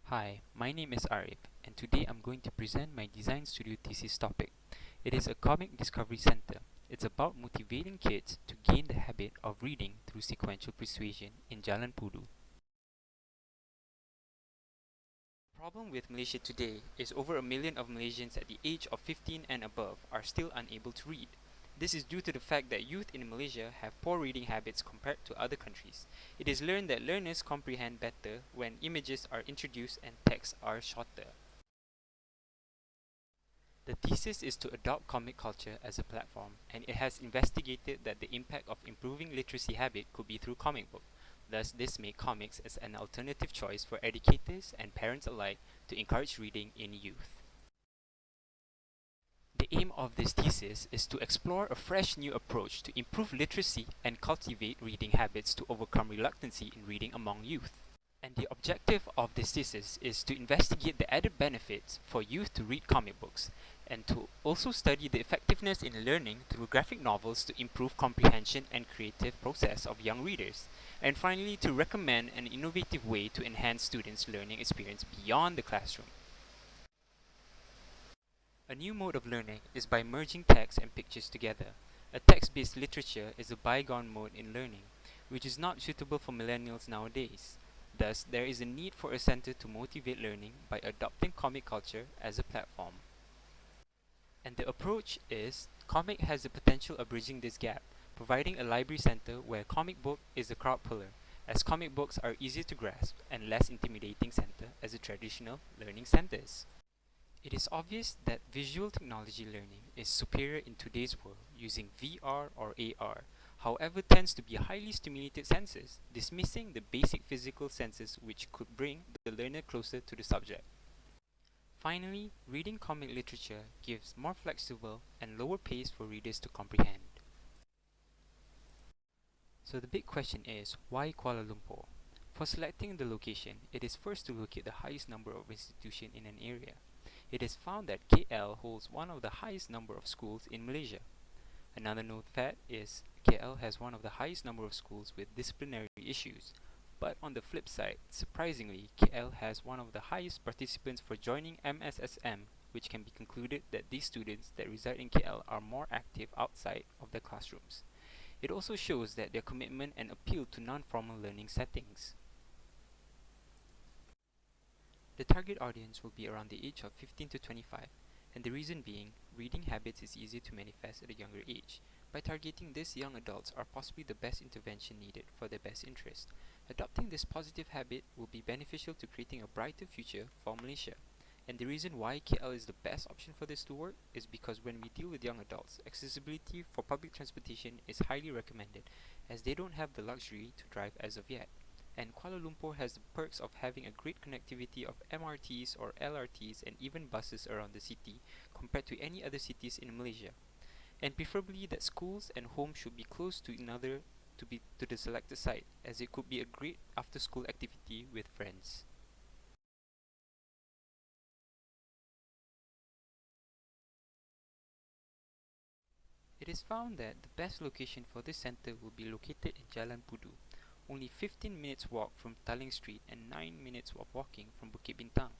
Hi, my name is Arif, and today I'm going to present my design studio thesis topic. It is a comic discovery center. It's about motivating kids to gain the habit of reading through sequential persuasion in Jalan Pudu. The problem with Malaysia today is over a million of Malaysians at the age of 15 and above are still unable to read. This is due to the fact that youth in Malaysia have poor reading habits compared to other countries. It is learned that learners comprehend better when images are introduced and texts are shorter. The thesis is to adopt comic culture as a platform, and it has investigated that the impact of improving literacy habit could be through comic book. Thus, this made comics as an alternative choice for educators and parents alike to encourage reading in youth. The aim of this thesis is to explore a fresh new approach to improve literacy and cultivate reading habits to overcome reluctancy in reading among youth. And the objective of this thesis is to investigate the added benefits for youth to read comic books, and to also study the effectiveness in learning through graphic novels to improve comprehension and creative process of young readers, and finally to recommend an innovative way to enhance students' learning experience beyond the classroom. A new mode of learning is by merging text and pictures together. A text-based literature is a bygone mode in learning, which is not suitable for millennials nowadays. Thus, there is a need for a center to motivate learning by adopting comic culture as a platform. And the approach is comic has the potential of bridging this gap, providing a library center where comic book is a crowd puller, as comic books are easier to grasp and less intimidating center as the traditional learning centers. It is obvious that visual technology learning is superior in today's world using VR or AR, however tends to be highly stimulated senses, dismissing the basic physical senses which could bring the learner closer to the subject. Finally, reading comic literature gives more flexible and lower pace for readers to comprehend. So the big question is, why Kuala Lumpur? For selecting the location, it is first to locate the highest number of institutions in an area. It is found that KL holds one of the highest number of schools in Malaysia. Another note fact is KL has one of the highest number of schools with disciplinary issues. But on the flip side, surprisingly, KL has one of the highest participants for joining MSSM, which can be concluded that these students that reside in KL are more active outside of the classrooms. It also shows that their commitment and appeal to non-formal learning settings. The target audience will be around the age of 15 to 25, and the reason being, reading habits is easier to manifest at a younger age. By targeting these young adults are possibly the best intervention needed for their best interest. Adopting this positive habit will be beneficial to creating a brighter future for Malaysia. And the reason why KL is the best option for this to work is because when we deal with young adults, accessibility for public transportation is highly recommended, as they don't have the luxury to drive as of yet. And Kuala Lumpur has the perks of having a great connectivity of MRTs or LRTs and even buses around the city compared to any other cities in Malaysia. And preferably that schools and homes should be close to another to the selected site, as it could be a great after school activity with friends. It is found that the best location for this center will be located in Jalan Pudu, only 15 minutes walk from Taling Street and 9 minutes of walking from Bukit Bintang.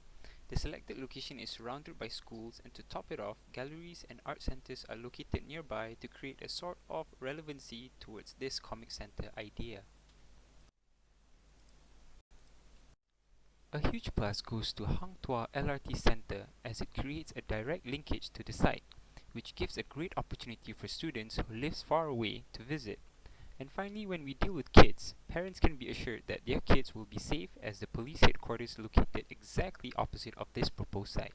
The selected location is surrounded by schools, and to top it off, galleries and art centers are located nearby to create a sort of relevancy towards this comic center idea. A huge plus goes to Hang Tuah LRT Center, as it creates a direct linkage to the site, which gives a great opportunity for students who live far away to visit. And finally, when we deal with kids, parents can be assured that their kids will be safe, as the police headquarters located exactly opposite of this proposed site.